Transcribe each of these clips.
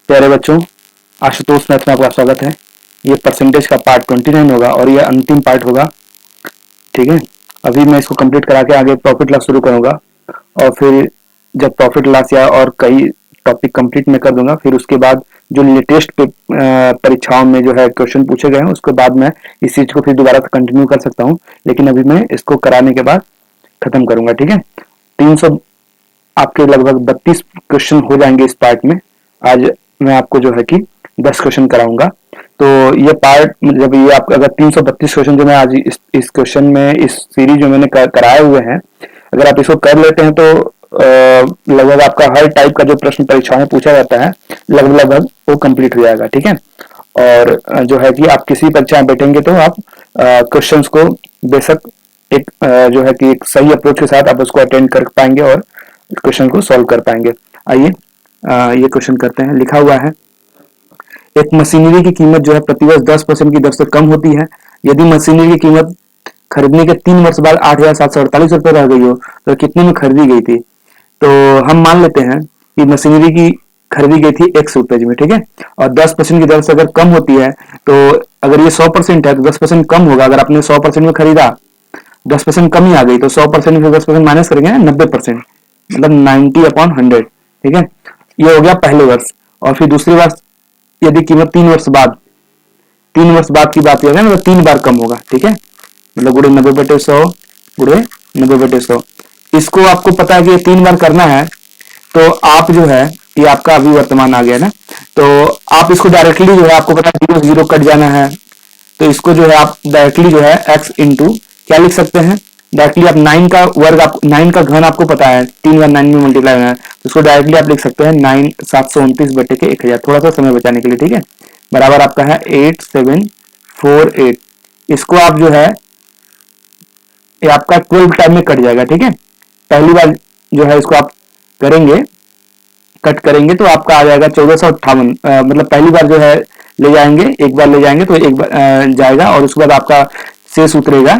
प्यारे बच्चों, आशुतोष मैथ में आपका स्वागत है। ये परसेंटेज का पार्ट 29 होगा और ये अंतिम पार्ट होगा। ठीक है, अभी मैं इसको कंप्लीट करा के आगे प्रॉफिट लॉस शुरू करूंगा और फिर जब प्रॉफिट लॉस या और कई टॉपिक कंप्लीट मैं कर दूंगा, फिर उसके बाद जो लेटेस्ट परीक्षाओं में जो है क्वेश्चन पूछे गए हैं उसके बाद मैं इस चीज को फिर दोबारा कंटिन्यू कर सकता हूँ, लेकिन अभी मैं इसको कराने के बाद खत्म करूंगा। ठीक है, 300 आपके लगभग 32 क्वेश्चन हो जाएंगे इस पार्ट में। आज मैं आपको जो है कि 10 क्वेश्चन कराऊंगा। तो ये पार्ट जब ये आप अगर 332 क्वेश्चन जो मैं आज इस क्वेश्चन में इस सीरीज जो मैंने कराए हुए हैं, अगर आप इसको कर लेते हैं तो लगभग आपका हर टाइप का जो प्रश्न परीक्षा में पूछा जाता है लगभग वो कंप्लीट हो जाएगा। ठीक है, और जो है कि आप किसी परीक्षा में बैठेंगे तो आप क्वेश्चंस को बेशक एक जो है कि एक सही अप्रोच के साथ आप उसको अटेंड कर पाएंगे और क्वेश्चन को सॉल्व कर पाएंगे। आइए ये क्वेश्चन करते हैं। लिखा हुआ है, एक मशीनरी की कीमत जो है प्रतिवर्ष 10% की दर से कम होती है। यदि मशीनरी की कीमत खरीदने के 3 वर्ष बाद 8,748 रुपए रह गई हो तो कितने में खरीदी गई थी? तो हम मान लेते हैं कि मशीनरी की खरीदी गई थी X रुपए में। ठीक है, और 10% की दर से अगर कम होती है तो अगर ये 100% है तो 10% कम होगा। अगर आपने 100% में खरीदा, 10% कम ही आ गई तो 100% में 10% माइनस करेंगे 90%, मतलब 90/100। ठीक है, ये हो गया पहले वर्ष। और फिर दूसरी वर्ष यदि कीमत 3 वर्ष बाद, 3 वर्ष बाद की बात करें मतलब 3 बार कम होगा। ठीक है, मतलब गुणे 90/100 गुणे 90/100। इसको आपको पता है कि 3 बार करना है तो आप जो है ये आपका अभी वर्तमान आ गया ना, तो आप इसको डायरेक्टली जो है आपको पता है 0 0 कट जाना है, तो इसको जो है आप डायरेक्टली जो है x इंटू क्या लिख सकते हैं, डायरेक्टली आप 9 का वर्ग, आप 9 का घन आपको पता है 3 बार 9 में मल्टीप्लाई होना है, तो इसको डायरेक्टली आप लिख सकते हैं 9 729/1000, थोड़ा सा समय बचाने के लिए। ठीक है, बराबर आपका है 8748। इसको आप जो है ये आपका 12 टाइम में कट जाएगा। ठीक है, पहली बार जो है इसको आप करेंगे, कट करेंगे तो आपका आ जाएगा 1458। मतलब पहली बार जो है ले जाएंगे, एक बार ले जाएंगे तो एक बार जाएगा और उसके बाद आपका शेष उतरेगा।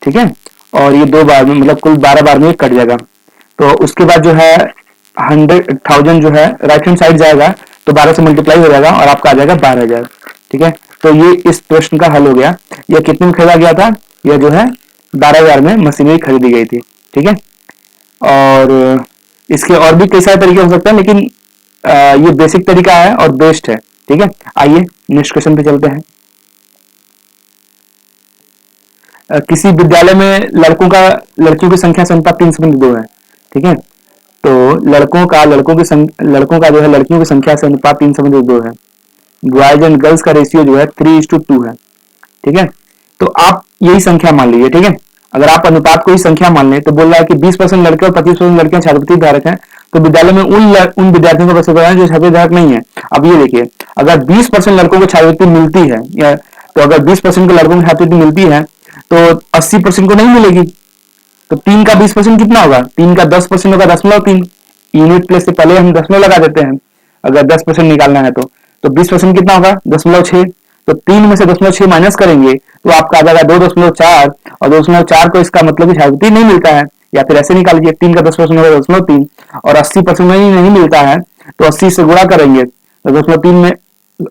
ठीक है, और ये 2 बार में मतलब कुल 12 बार में कट जाएगा। तो उसके बाद जो है 100,000 जो है राइट हैंड साइड जाएगा तो 12 से मल्टीप्लाई हो जाएगा और आपका आ जाएगा 12,000। ठीक है, तो ये इस प्रश्न का हल हो गया। यह कितने में खरीदा गया था? यह जो है 12,000 में मशीनरी खरीदी गई थी। ठीक है, और इसके और भी कई सारे तरीके हो सकते हैं, लेकिन ये बेसिक तरीका है और बेस्ट है। ठीक है, आइए नेक्स्ट क्वेश्चन पे चलते हैं। किसी विद्यालय में लड़कियों की संख्या से अनुपात 3:2 है। ठीक है, तो लड़कों का जो है लड़कियों की संख्या से अनुपात 3:2 है। बॉयज एंड गर्ल्स का रेशियो जो है 3:2 है। ठीक है, तो आप यही संख्या मान लीजिए। ठीक है, अगर आप अनुपात को ही संख्या मान लें तो बोल रहा है कि 20% लड़के और 25% लड़कियां छात्रवृत्ति धारक हैं, तो विद्यालय में उन विद्यार्थियों को बच्चे जो छात्रवृत्ति धारक नहीं है। अब ये देखिए, अगर 20% लड़कों को छात्रवृत्ति मिलती है या तो अगर 20% के लड़कों को छात्रवृत्ति मिलती है तो 80% को नहीं मिलेगी। तो 3 का 20% कितना होगा? 3 का 10% होगा 0.3। यूनिट प्लेस से पहले हम 0 लगा देते हैं अगर 10% निकालना है तो 20% कितना होगा? 0.6। तो 3 में से 0.6 माइनस करेंगे तो आपका आ जाएगा 2.4, और 2.4 को इसका मतलब छात्रवृत्ति नहीं मिलता है। या फिर ऐसे निकाल लीजिए, 3 का 10% होगा 0.3 और 80% में नहीं मिलता है तो 80 से गुणा करेंगे तो 0.3 में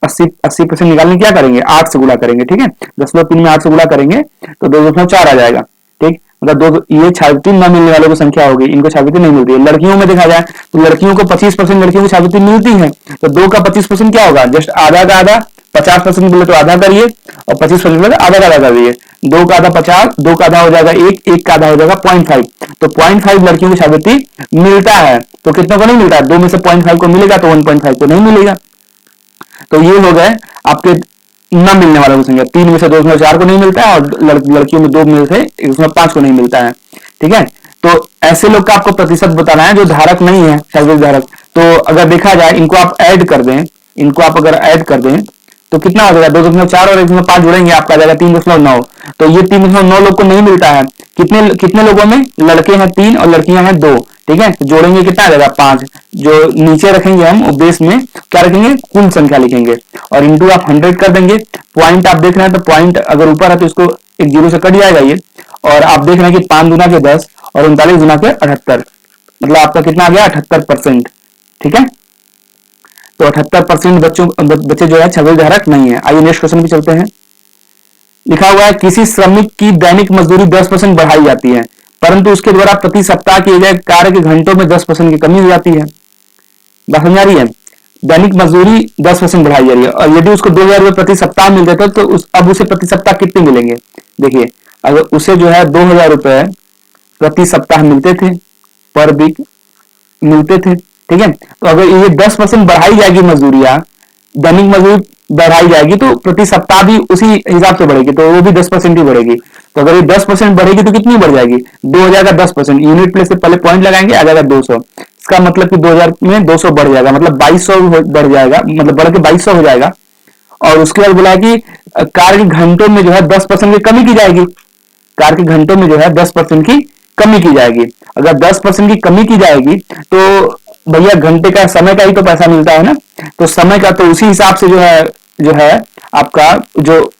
80% निकालने क्या करेंगे? 8 से गुणा करेंगे। ठीक है, 0.3 में 8 से गुणा करेंगे तो 2.4 आ जाएगा। ठीक, मतलब ये छात्रवृत्ति न मिलने वालों की संख्या होगी, इनको छात्रवृत्ति नहीं मिलती है। लड़कियों में देखा जाए तो लड़कियों को 25% लड़कियों को छात्रवृत्ति मिलती है, तो 2 का 25% क्या होगा? जस्ट आधा का आधा, 50% बोले तो आधा करिए और 25% बोले आधा का आधा करिए। 2 का आधा 50, 2 का आधा हो जाएगा 1, 1 का आधा हो जाएगा 0.5। तो 0.5 लड़कियों को छात्रवृत्ति मिलता है, तो कितनों को नहीं मिलता है? 2 में से 0.5 को मिलेगा तो 1.5 को नहीं मिलेगा। तो ये हो गए आपके न मिलने वालों की संख्या। 3 में से 2.4 को नहीं मिलता है और लड़कियों में 2 में से 1.5 को नहीं मिलता है। ठीक है, तो ऐसे लोग का आपको प्रतिशत बताना है जो धारक नहीं है, छात्रवृत्ति धारक। तो अगर देखा जाए इनको आप ऐड कर दें, इनको आप अगर ऐड कर दें तो कितना हो जाएगा? 2.4 और 1.5 जोड़ेंगे आपका आ जाएगा 3.9। तो ये 3.9 लोग को नहीं मिलता है। कितने लोगों में? लड़के हैं 3 और लड़कियां हैं 2। ठीक है, तो जोड़ेंगे कितना आ जाएगा? 5। जो नीचे रखेंगे हम बेस में क्या रखेंगे? कुल संख्या लिखेंगे और इंटू आप 100 कर देंगे। पॉइंट आप देख रहे हैं तो पॉइंट अगर ऊपर है तो इसको एक 0 से कट जाएगा ये, और आप देख रहे हैं कि 5 गुना के 10 और 39 गुना के 78, मतलब आपका कितना आ गया? 78%। ठीक है, तो 78% बच्चे जो है छवि धारक नहीं है। आइए नेक्स्ट क्वेश्चन पे चलते हैं। लिखा हुआ है किसी श्रमिक की दैनिक मजदूरी 10% बढ़ाई जाती है, परंतु उसके द्वारा प्रति सप्ताह किए गए कार्य के घंटों में 10% की कमी हो जाती है। बात समझ आ रही है? दैनिक मजदूरी 10% बढ़ाई जा रही है और यदि उसको 2,000 रुपए प्रति सप्ताह मिल जाता तो अब उसे प्रति सप्ताह कितने मिलेंगे? देखिए, अगर उसे जो है 2,000 रुपए प्रति सप्ताह मिलते थे, पर वीक मिलते थे, ठीक है। तो अगर ये 10% बढ़ाई जाएगी मजदूरियां, दैनिक मजदूरी बढ़ाई जाएगी तो प्रति सप्ताह भी उसी हिसाब से बढ़ेगी, तो वो भी 10% ही बढ़ेगी। तो अगर ये 10% बढ़ेगी तो कितनी बढ़ जाएगी? 2,000 का 10%, यूनिट प्लेस से पहले पॉइंट लगाएंगे, आ जाएगा 200। इसका मतलब कि 2,000 में 200 बढ़ जाएगा, मतलब 2,200 बढ़ जाएगा, मतलब बढ़ के 2,200 हो जाएगा। और उसके बाद बोला कि कार्य के घंटों में जो है 10% की कमी की जाएगी। कार्य के घंटों में जो है 10% की कमी की जाएगी। अगर 10% की कमी की जाएगी तो भैया घंटे का समय का ही तो पैसा मिलता है ना, तो समय का तो उसी हिसाब से जो है आपका जो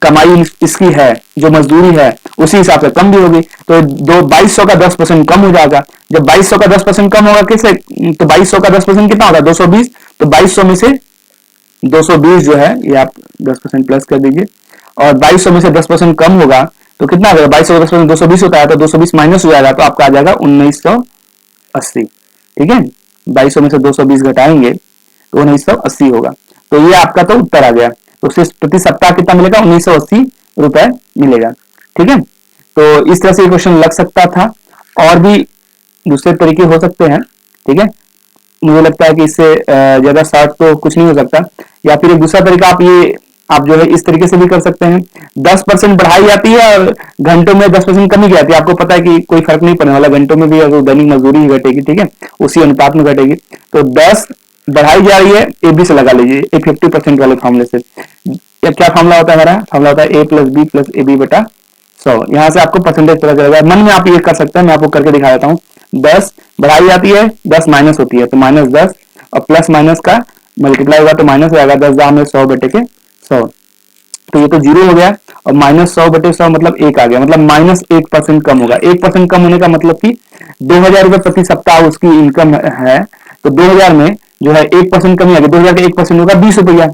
कमाई इसकी है, जो मजदूरी है, उसी हिसाब से कम भी होगी। तो 2,200 का 10% कम हो जाएगा। जब 2,200 का 10% कम होगा कैसे? तो 2,200 का 10% कितना होगा? 220। तो 2,200 में से 220 जो है ये आप 10% प्लस कर दीजिए, और 2,200 में से 10% कम होगा तो कितना हो जाएगा? 2,200 का 10% 220 होता है, तो 220 माइनस हो जाएगा, तो आपका आ जाएगा 1,980। ठीक है, 2,200 में से 220 घटाएंगे तो 1,980 होगा। तो ये आपका तो उत्तर आ गया। तो उससे प्रति सप्ताह कितना मिलेगा? 1,980 रुपए मिलेगा। ठीक है, तो इस तरह से क्वेश्चन लग सकता था, और भी दूसरे तरीके हो सकते हैं। ठीक है, मुझे लगता है कि इससे ज्यादा शार्ट तो कुछ नहीं हो सकता। या फिर एक दूसरा तरीका आप जो है इस तरीके से भी कर सकते हैं। 10% बढ़ाई जाती है और घंटों में 10% कमी की जाती है। आपको पता है कि कोई फर्क नहीं पड़ने वाला, घंटों में भी अगर दैनिक मजदूरी ही घटेगी, ठीक है, उसी अनुपात में घटेगी। तो 10 बढ़ाई जा रही है, ए बी से लगा लीजिए, ए 50% वाले फॉर्मूले से। क्या फॉर्मूला होता है हमारा? फॉर्मूला होता है A plus B plus A B बटा 100। यहां से आपको परसेंटेज पता चलेगा। मन में आप ये कर सकते हैं, मैं आपको करके दिखा देता हूँ। 10 बढ़ाई जाती है, 10 माइनस होती है, तो -10, और प्लस माइनस का मल्टीप्लाई होगा तो माइनस हो जाएगा। 10 दाम में 100 बटे के 100, तो ये तो 0 हो गया, और -100 बटे 100 मतलब 1 आ गया, मतलब -1% कम होगा। 1% कम होने का मतलब कि 2,000 रुपए प्रति सप्ताह उसकी इनकम है, तो 2,000 में जो है 1% कमी आ गई। 2,000 का 1% होगा 20 रुपया।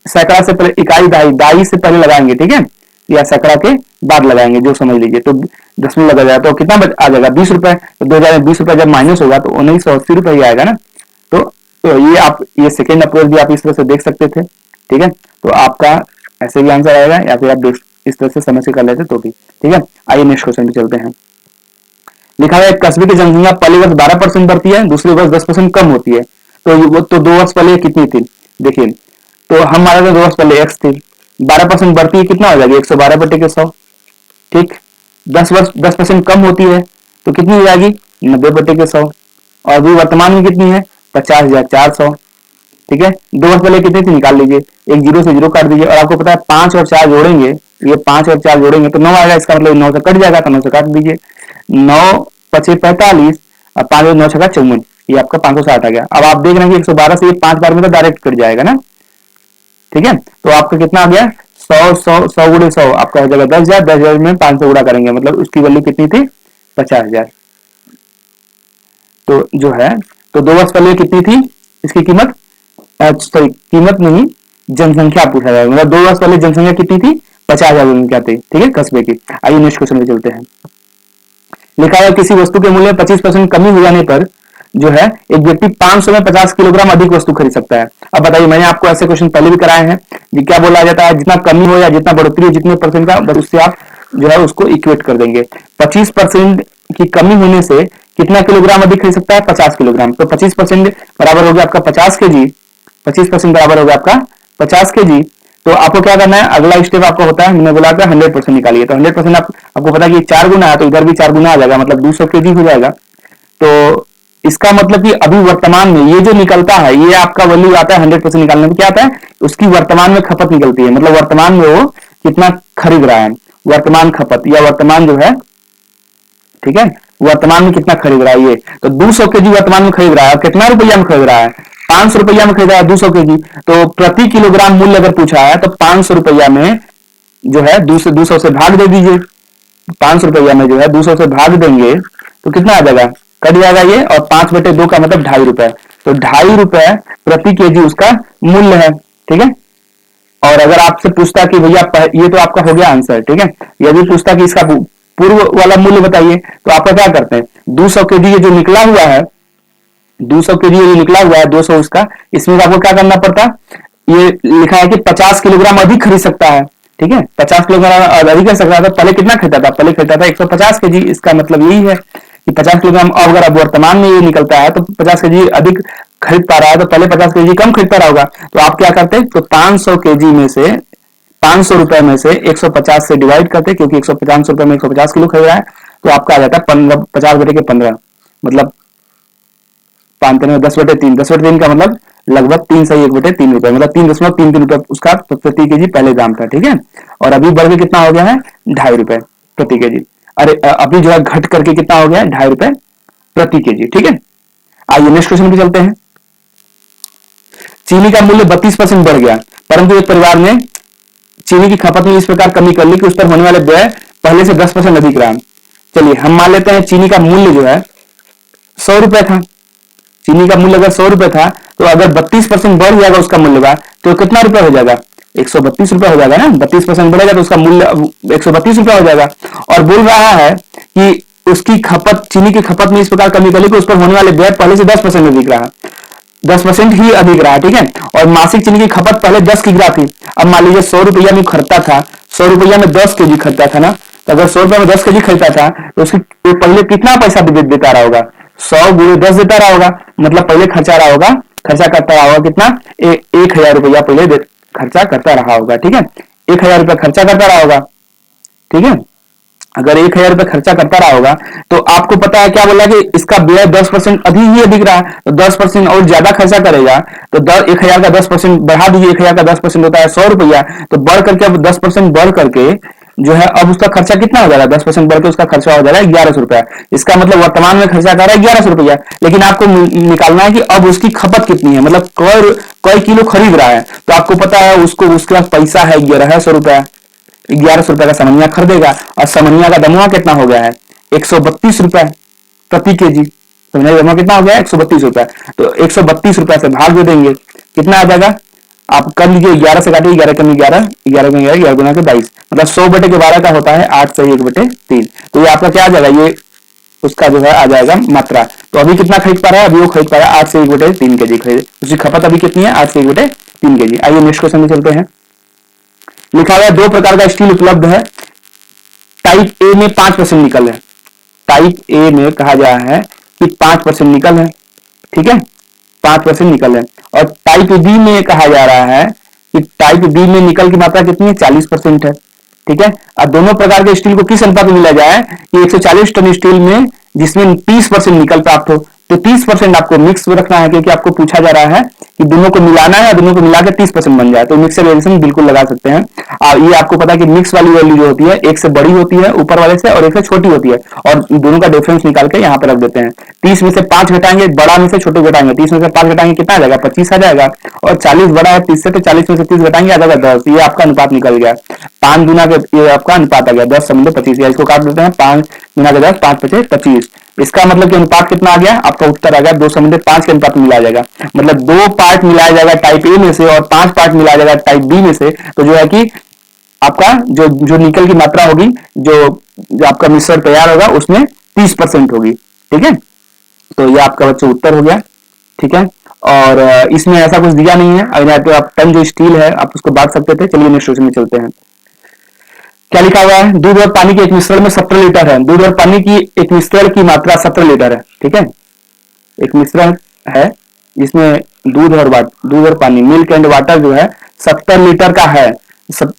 सैकड़ा से पहले इकाई दाई से पहले लगाएंगे, ठीक है, या सैकड़ा के बाद लगाएंगे, जो समझ लीजिए। तो 10 में लगा जाए तो कितना आ जाएगा? 20 रुपए। तो 2,000 में 20 रुपए जब माइनस होगा तो 1,980 रुपए ही आएगा ना। तो ये सेकेंड अप्रोच भी आप इस तरह से देख सकते थे। ठीक है, तो आपका ऐसे भी आंसर आएगा, या फिर आप इस तरह से समझ के कर लेते तो भी ठीक है। आइए नेक्स्ट क्वेश्चन पे चलते हैं। लिखा है कस्बे की जनसंख्या पहले वर्ष 12% बढ़ती है, दूसरे वर्ष 10% कम होती है। तो 2 वर्ष पहले कितनी थी? देखिए, तो हम हमारा 2 वर्ष पहले x थी, 12% बढ़ती है, कितना हो जाएगी? 112 बटे के 100। ठीक, 10% कम होती है तो कितनी हो जाएगी? 90 बटे के 100। और अभी वर्तमान में कितनी है? 50,400। ठीक है, 2 वर्ष पहले कितनी थी? निकाल लीजिए, एक 0 से 0 काट दीजिए, और आपको पता है 5 और 4 जोड़ेंगे, ये 5 और 4 जोड़ेंगे तो 9 आएगा। इसका मतलब 9 से कट जाएगा, तो 9 से काट दीजिए। 9 पचे 45 और 5 9 छका 54, ये आपका 560 आ गया। अब आप देख रहे हैं कि 112 से ये 5 बार में तो डायरेक्ट कट जाएगा ना। ठीक है, तो आपका कितना आ गया? 100 गुणे 100 आपका हो जाएगा 10,000। 10,000 में 500 गुणा करेंगे, मतलब उसकी वैल्यू कितनी थी? 50,000। तो जो है, तो 2 वर्ष पहले कितनी थी इसकी कीमत? सॉरी, कीमत नहीं, जनसंख्या पूछा जाएगा। मतलब 2 वर्ष पहले जनसंख्या कितनी थी? 50,000 जनसंख्या थी। ठीक है, कस्बे की। आइए नेक्स्ट क्वेश्चन में चलते हैं। लिखा है किसी वस्तु के मूल्य में 25% कमी हो जाने पर जो है एक व्यक्ति 500 में 50 किलोग्राम अधिक वस्तु खरीद सकता है। अब बताइए, मैंने आपको ऐसे क्वेश्चन पहले भी कराए हैं। ये क्या बोला जाता है? जितना कमी हो या जितना बढ़ोतरी हो, जितने परसेंट का, बस उससे आप जो है उसको इक्वेट कर देंगे। 25% की कमी होने से कितना किलोग्राम अधिक खरीद सकता है? 50 किलोग्राम। तो 25% बराबर हो गया आपका 50 के जी। 25% बराबर हो गया आपका 50 के जी। तो आपको क्या करना है? अगला स्टेप आपको होता है, मैंने बोला था 100% निकालिए। तो 100% आपको पता है कि 4 गुना है, तो इधर भी 4 गुना आ जाएगा, मतलब 200 के जी हो जाएगा। तो इसका मतलब कि अभी वर्तमान में ये जो निकलता है, ये आपका वैल्यू आता है 100% निकालने में। क्या आता है? उसकी वर्तमान में खपत निकलती है, मतलब वर्तमान में वो कितना खरीद रहा है, वर्तमान खपत या वर्तमान जो है, ठीक है, वर्तमान में कितना खरीद रहा है ये। तो 200 के जी वर्तमान में खरीद रहा है, कितना रुपया में खरीद रहा है? 500 रुपया में खरीद रहा है 200 के जी। तो प्रति किलोग्राम मूल्य अगर पूछा है तो 500 रुपया में जो है 200 से भाग दे दीजिए। 500 रुपया में जो है 200 से भाग देंगे तो कितना आ जाएगा? कट जाएगा ये, और 5/2 का मतलब 2.5 रुपए। तो 2.5 रुपए प्रति केजी उसका मूल्य है। ठीक है, और अगर आपसे पूछता कि भैया ये तो आपका हो गया आंसर। ठीक है, यदि पूछता कि इसका पूर्व वाला मूल्य बताइए, तो आपका क्या करते हैं, 200 केजी ये जो निकला हुआ है, 200 केजी ये निकला हुआ है 200 उसका, इसमें आपको क्या करना पड़ता, ये लिखा है कि 50 किलोग्राम अधिक खरीद सकता है। ठीक है, 50 किलोग्राम अधिक खरीद सकता था, पहले कितना खरीदता था, पहले खरीदता था 150 केजी। इसका मतलब यही है कि 50 किलोग्राम, अगर अब वर्तमान में ये निकलता है तो 50 केजी अधिक खरीद पा रहा है, तो पहले 50 केजी कम खरीदता रहा होगा। तो आप क्या करते हैं, तो 500 केजी में से 500 रुपए में से 150 से डिवाइड करते, क्योंकि 150 रुपए में 150 किलो खरीद रहा है, तो आपका आ जाता है 15, 50/15, मतलब 5×10/3, 10/3 का मतलब लगभग 3/1/3 रुपए, मतलब 3.33 रुपए उसका प्रति केजी पहले दाम था। ठीक है, और अभी बढ़ के कितना हो गया है, 2.5 रुपए प्रति केजी। अरे अभी जो है घट करके कितना हो गया है, 2.5 रुपए प्रति केजी। ठीक है, आइए नेक्स्ट क्वेश्चन पे चलते हैं। चीनी का मूल्य 32% बढ़ गया, परंतु एक परिवार ने चीनी की खपत में इस प्रकार कमी कर ली कि उस पर होने वाले व्यय पहले से 10% अधिक रहा। चलिए हम मान लेते हैं चीनी का मूल्य जो है 100 रुपए था। चीनी का मूल्य अगर 100 रुपए था, तो अगर 32% बढ़ जाएगा उसका मूल्य का, तो कितना रुपए हो जाएगा, 132 रुपए हो जाएगा ना। 32% बढ़ेगा तो उसका मूल्य 132 रुपए हो जाएगा। और बोल रहा है कि उसकी खपत, चीनी की खपत में इस प्रकार कमी कर ली कि उस पर होने वाले व्यय पहले से 10% अधिक रहा, 10% ही अधिक रहा। ठीक है, और मासिक चीनी की खपत पहले 10 किग्रा थी। अब मान लीजिए 100 रुपया में खरीदता था, 100 रुपया में 10 केजी खरीदता था ना, तो अगर 100 रुपया में 10 केजी खरीदता था, तो उसकी पहले कितना पैसा देता रहा होगा, 100 × 10 देता रहा होगा, मतलब पहले खर्चा रहा होगा, खर्चा करता रहा होगा कितना, 1000 रुपया पहले खर्चा करता रहा होगा। ठीक है, 1000 रुपया खर्चा करता रहा होगा। ठीक है, अगर 1000 रुपये खर्चा करता रहा होगा, तो आपको पता है क्या बोला कि इसका व्यय 10% अधिक ही अधिक रहा, तो 10% और ज्यादा खर्चा करेगा, तो 1000 का 10% बढ़ा दीजिए, 1000 का 10% होता है 100 रुपया, तो बढ़ करके अब 10% बढ़ करके जो है अब उसका खर्चा कितना हो जाएगा, 10% बढ़ के उसका खर्चा हो जाएगा 1100 रुपया। इसका मतलब वर्तमान में खर्चा कर रहा है 1100 रुपया, लेकिन आपको निकालना है कि अब उसकी खपत कितनी है, मतलब कई किलो खरीद रहा है। तो आपको पता है उसको, उसके पास पैसा है 1100 रुपया, 1100 रुपए का समनिया खरीदेगा, और समनिया का दमुआ कितना हो गया है, 132 रुपए प्रति केजी। समनिया का दमुआ कितना हो गया है, 132 रुपए। तो 132 रुपए से भाग दे देंगे, कितना आ जाएगा, आप कर लीजिए, 11 से काटिए, 11 कमी 11, 11 कमी 11, 11 गुना के 22, मतलब 100/12 का होता है 8/1/3। तो ये आपका क्या आ जाएगा, ये उसका जो है आ जाएगा मात्रा। तो अभी कितना खरीद पा रहा है, अभी वो खरीद पा रहा है 8/1/3 केजी खरीद, उसकी खपत अभी कितनी है, 8/1/3 केजी। आइए नेक्स्ट क्वेश्चन में चलते हैं। लिखा हुआ है 2 प्रकार का स्टील उपलब्ध है, टाइप ए में 5% निकल है। टाइप ए में कहा गया है कि 5% निकल है। ठीक है, 5% निकल है। और टाइप बी में कहा जा रहा है कि टाइप बी में निकल की मात्रा कितनी है, 40% है। ठीक है, अब दोनों प्रकार के स्टील को किस अनुपात में मिला जाए कि 140 टन स्टील में जिसमें 30% निकल प्राप्त हो, तो 30% आपको मिक्स में रखना है, क्योंकि आपको पूछा जा रहा है कि दोनों को मिलाना है, दोनों को मिलाकर 30% बन जाए, तो मिक्सर रिएक्शन बिल्कुल लगा सकते हैं। ये आपको पता है कि मिक्स वाली वैल्यू जो होती है एक से बड़ी होती है ऊपर वाले से, और एक से छोटी होती है, और दोनों का डिफरेंस निकाल के यहाँ पर रख देते हैं। 30 में से 5 घटाएंगे, बड़ा में से छोटे घटाएंगे, 30 में से 5 घटाएंगे कितना आ जाएगा, 25 आ जाएगा। और 40 बड़ा है 30 से, तो 40 में से 30 घटाएंगे आ जाएगा 10। ये आपका अनुपात निकल गया, 5 गुना के ये आपका अनुपात आ गया, 10/25। इसको काट देते हैं, 5 गुना के 10, 5×5 = 25। इसका मतलब कि अनुपात कितना आ गया, आपका उत्तर आ गया 2/5 के अनुपात में मिलाया जाएगा। मतलब 2 पार्ट मिलाया जाएगा टाइप ए में से, और 5 पार्ट मिलाया जाएगा टाइप बी में से। तो जो है कि आपका जो निकल की मात्रा होगी, जो आपका मिश्रण तैयार होगा उसमें 30% होगी। ठीक है, तो ये आपका बच्चों उत्तर हो गया। ठीक है, और इसमें ऐसा कुछ दिया नहीं है, अगर तो आप टन जो स्टील है आप उसको बांट सकते थे। चलिए नेक्स्ट क्वेश्चन में चलते हैं। क्या लिखा हुआ है, दूध और पानी के एक मिश्रण में 17 लीटर है। दूध और पानी की एक मिश्रण की मात्रा 17 लीटर है। ठीक है, एक मिश्रण है जिसमें दूध और पानी, मिल्क एंड वाटर जो है 70 लीटर का है।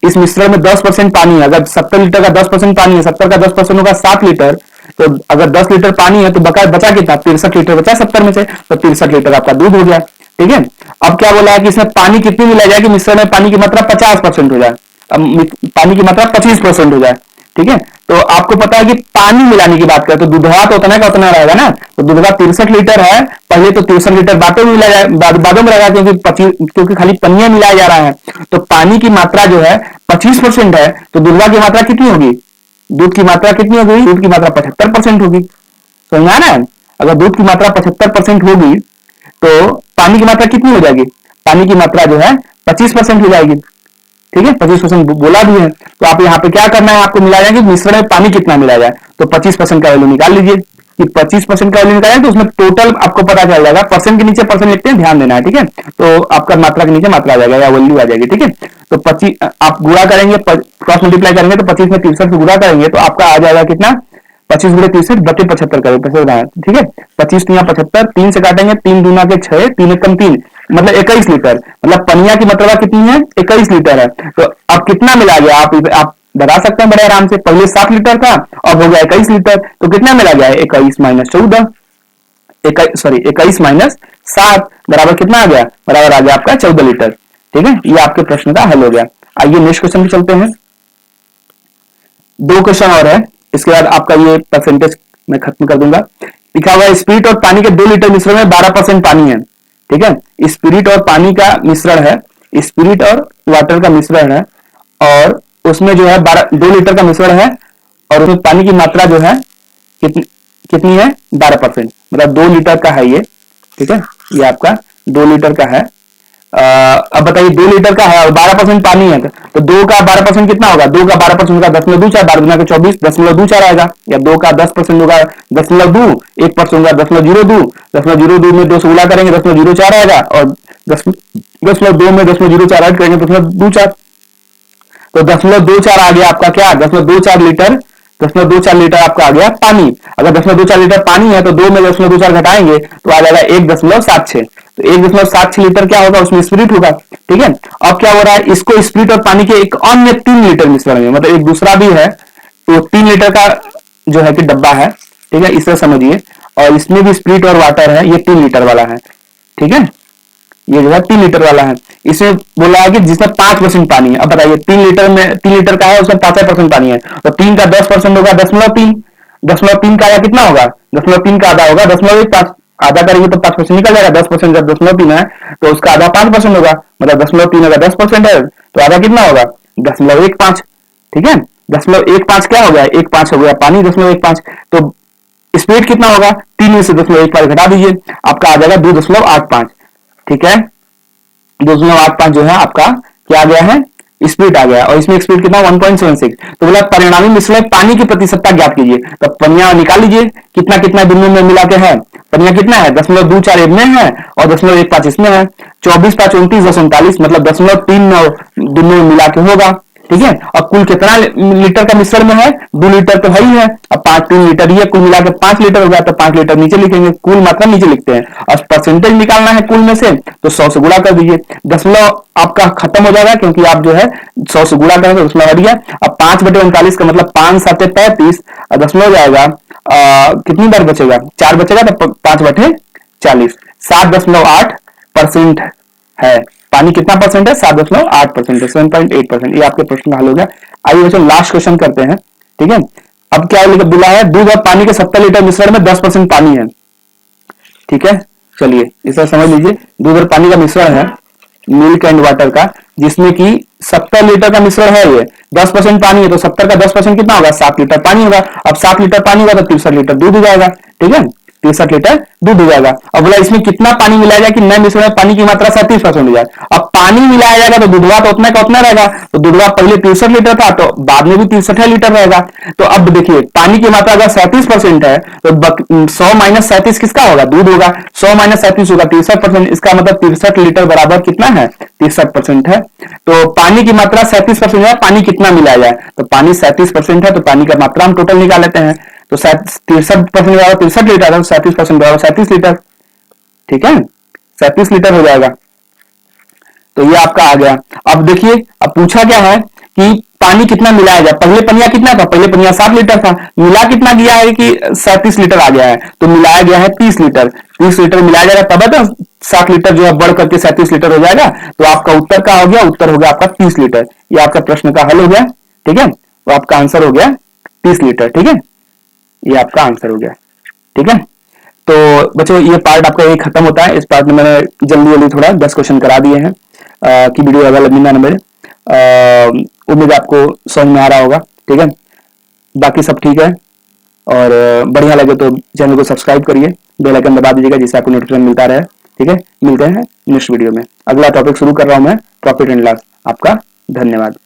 इस मिश्रण में 10% पानी है। अगर 70 लीटर का 10% पानी है, 70 का 10% होगा 7 लीटर। तो अगर 10 लीटर पानी है तो बचा कितना, 63 लीटर बचा 70 में से, तो 63 लीटर आपका दूध हो गया। ठीक है, अब क्या बोला है कि इसमें पानी कितनी मिला जाए कि मिश्रण में पानी की मात्रा 50% हो जाए, पानी की मात्रा 25% हो जाए। ठीक है, तो आपको पता है कि पानी मिलाने की बात करें तो दूधवा तो उतना का उतना रहेगा ना, तो दूधवा 63 लीटर है, पहले तो 63 लीटर बातों में मिला जाए, बादों में रहेगा, क्योंकि खाली पनिया मिलाया जा रहा है। तो पानी की मात्रा जो है 25% है, तो दूधवा की मात्रा कितनी होगी, दूध की मात्रा कितनी होगी, दूध की मात्रा 75% होगी। समझ आ रहा है, अगर दूध की मात्रा 75% होगी तो पानी की मात्रा कितनी हो जाएगी, पानी की मात्रा जो है 25% हो जाएगी। ठीक है, 25% बोला भी है, तो आप यहाँ पे क्या करना है, आपको मिला जाएगा मिश्रण में पानी कितना मिला जाए, तो 25% का वैल्यू निकाल लीजिए कि 25% का वैल्यू निकालें तो उसमें टोटल आपको पता चल जाएगा। परसेंट के नीचे परसेंट लिखते हैं, ध्यान देना है। ठीक है, तो आपका मात्रा के नीचे मात्रा आ जाएगा या वैल्यू आ जाएगी। ठीक है, तो 25 आप गुणा करेंगे, क्रॉस मल्टीप्लाई करेंगे तो 25 में 63 से गुणा करेंगे तो आपका आ जाएगा कितना, 25 गुणे 63 बटे 75 करेंगे। ठीक है, 25 या 75, 3 से काटेंगे, 3 दूना के 6, 3 एकम 3, मतलब 21 लीटर, मतलब पनिया की मात्रा कितनी है, 21 लीटर है। तो अब कितना मिला गया, आप बता सकते हैं बड़े आराम से, पहले 7 लीटर था, अब हो गया 21 लीटर, तो कितना मिला गया है, 21 माइनस 14, 21 माइनस 7 बराबर कितना आ गया, बराबर आ गया आपका 14 लीटर। ठीक है, ये आपके प्रश्न का हल हो गया। आइए नेक्स्ट क्वेश्चन पे चलते हैं, 2 क्वेश्चन और है, इसके बाद आपका ये परसेंटेज मैं खत्म कर दूंगा। लिखा हुआ है स्पिरिट और पानी के 2 लीटर मिश्रण में 12% पानी है। ठीक है, स्पिरिट और पानी का मिश्रण है, स्पिरिट और वाटर का मिश्रण है, और उसमें जो है 2 लीटर का मिश्रण है, और उसमें पानी की मात्रा जो है कितनी है, 12%, मतलब 2 लीटर का है ये। ठीक है, ये आपका 2 लीटर का है। अब बताइए 2 लीटर का है और 12% पानी है, तो 2 का 12% कितना होगा, 2 का 12% होगा 10.24, 12 के 24 10.24 आएगा, या 2 का 10% होगा 10.2, 1% होगा 10.02, 10.02 में 2 से गुणा करेंगे 10.04 आएगा, और 10.2 में 10.04 ऐड करेंगे 10.24, तो 10.24 आ गया आपका क्या, 10.24 लीटर, 10.24 लीटर आपका आ गया पानी। अगर 10.24 लीटर पानी है तो 2 में 10.24 घटाएंगे तो आ जाएगा 1.76, तो 1.76 लीटर क्या होगा, उसमें स्पिरिट होगा। ठीक है, अब क्या हो रहा है, इसको स्पिरिट और पानी के एक अन्य 3 लीटर मिश्रण में, मतलब एक दूसरा भी है, तो 3 लीटर का जो है कि डब्बा है। ठीक है, इसे समझिए, और इसमें भी स्पिरिट और वाटर है, ये 3 लीटर वाला है। ठीक है, ये जो है 3 लीटर वाला है, इसमें बोला है कि जिसमें 5% पानी है। अब बताइए 3 लीटर का है, उसमें 5% पानी है, तो 3 का 10% होगा 0.3, 0.3 का आधा कितना होगा, 0.3 का आधा होगा 0.5, आधा करेंगे तो 5% निकल जाएगा, 10% जब 0.3 है तो उसका आधा 5% होगा, मतलब 0.3 अगर 10% है तो आधा कितना होगा 0.15। ठीक है, 0.15 क्या हो गया, 1.5 हो गया पानी, 0.15, तो स्पीड कितना होगा, 3 में से 0.15 घटा दीजिए, आपका आ जाएगा 2.85। ठीक है, 2.85 जो है आपका क्या आ गया है, स्पीड आ गया, और इसमें स्पीड कितना 1.76। तो बोला परिणामी मिश्रण में पानी की प्रतिशतता ज्ञात कीजिए, तो पनिया निकाल लीजिए कितना कितना दोनों में मिला के है, पनिया कितना है 0.24 इनमें है और 0.15 इसमें है, 24 5 29 39, मतलब 0.39 दोनों में मिला के होगा। ठीक है, और कुल कितना लीटर का मिश्रण में है, 2 लीटर तो है ही है, अब 3 लीटर ये कुल मिलाकर 5 लीटर हो गया, तो 5 लीटर नीचे लिखेंगे, कुल मात्रा नीचे लिखते हैं, और परसेंटेज निकालना है कुल में से, तो 100 से गुणा कर दीजिए, दशमलव आपका खत्म हो जाएगा क्योंकि आप जो है 100 से गुणा करेंगे तो दशमलव हट गया। अब 5/39 का मतलब 5 7 35, दशमलव जाएगा कितनी बार बचेगा, 4 बचेगा, तो 5/40, 7.8% है। पानी कितना परसेंट है, 7.8% है, 7.8%। ये आपके प्रश्न का हल हो गया। आइए बच्चों लास्ट क्वेश्चन करते हैं। ठीक है, अब क्या बोला है, दूध और पानी के 70 लीटर मिश्रण में 10% पानी है। ठीक है, चलिए इसे समझ लीजिए, दूध और पानी का मिश्रण है, मिल्क एंड वाटर का, जिसमें कि 70 लीटर का मिश्रण है, ये 10% पानी है, तो 70 का 10% कितना होगा, 7 लीटर पानी होगा। अब 7 लीटर पानी होगा तो 63 लीटर दूध हो जाएगा। ठीक है, 63 लीटर दूध हो जाएगा। अब बोला इसमें कितना पानी मिलाया जाए कि नए मिश्रण में पानी की मात्रा 37% हो जाए। अब पानी मिलाया जाएगा तो दूधवा तो उतना का उतना रहेगा, तो दूधवा पहले 63 लीटर था तो बाद में भी 63 लीटर रहेगा। तो अब देखिए पानी की मात्रा अगर 37% है तो 100 माइनस 37 किसका होगा, दूध होगा, 100 माइनस 37 होगा 63%, इसका मतलब 63 लीटर बराबर कितना है, 63% है। तो पानी की मात्रा 37% है, पानी कितना मिलाया जाए, तो पानी 37% है, तो पानी का मात्रा हम टोटल निकाल लेते हैं, तो 63% बराबर 63 लीटर है, 37% बराबर 37 लीटर। ठीक है, 37 लीटर हो जाएगा, तो ये आपका आ गया। अब देखिए, अब पूछा क्या है कि पानी कितना मिलाया जाए, पहले पनिया कितना था, पहले पनिया 7 लीटर था, मिला कितना गया है कि 37 लीटर आ गया है, तो मिलाया गया है 30 लीटर, 30 लीटर मिलाया जाएगा तब है तो 7 लीटर जो है बढ़ करके 37 लीटर हो जाएगा। तो आपका उत्तर क्या हो गया, उत्तर हो गया आपका 30 लीटर। ये आपका प्रश्न का हल हो गया। ठीक है, तो आपका आंसर हो गया 30 लीटर। ठीक है, ये आपका आंसर हो गया। ठीक है, तो बच्चों ये पार्ट आपका ये खत्म होता है। इस पार्ट में मैंने जल्दी जल्दी थोड़ा 10 क्वेश्चन करा दिए हैं कि वीडियो अगर लंबी ना मेरे, उम्मीद आपको समझ में आ रहा होगा। ठीक है, बाकी सब ठीक है, और बढ़िया लगे तो चैनल को सब्सक्राइब करिए, बेल आइकन दबा दीजिएगा जिससे आपको नोटिफिकेशन मिलता रहे। ठीक है, मिलते हैं नेक्स्ट वीडियो में। अगला टॉपिक शुरू कर रहा हूं मैं, प्रॉफिट एंड लॉस। आपका धन्यवाद।